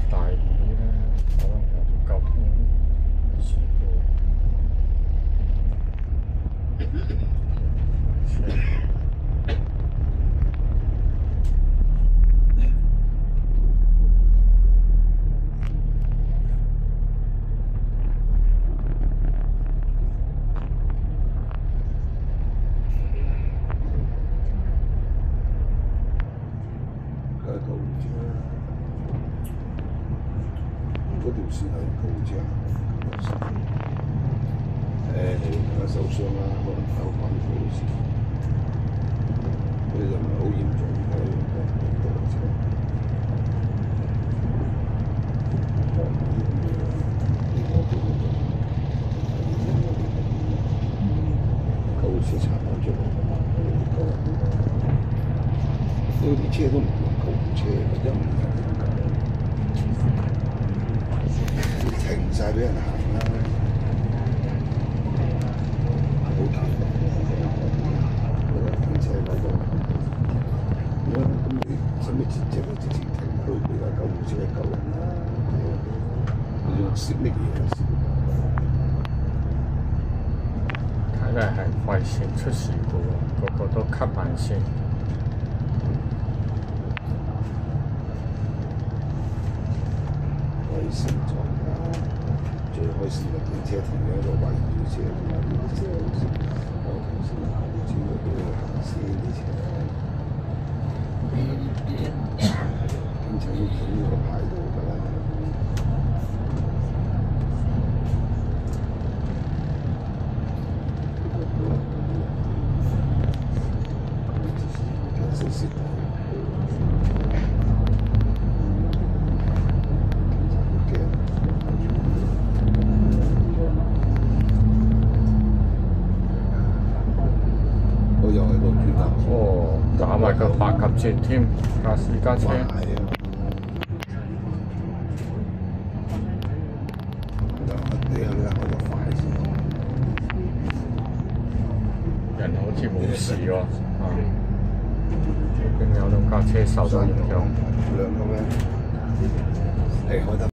大雨咧，可能有啲交通事故。嗰條線係救護車，你受傷啦，可能有關嘅事，佢就唔係好嚴重嘅救護車。救護車查翻出嚟，呢啲車都唔用救護車，因為停晒俾人行啦，好奇停車嗰度，咁你使乜直情停去俾架救護車救人啦？你仲攝乜嘢啊？睇嚟係快線出事故喎，個個都吸慢線。快線撞㗎，最開始嘅電車停喺度圍住車，啲車我頭先知道佢哋行先啲車，經常要見呢個牌度㗎啦。我又喺度轉頭。哦，打埋個白鴿節添，架私家車。人好似冇事喎，呢邊有兩架車受到影響。兩個咩？離開得。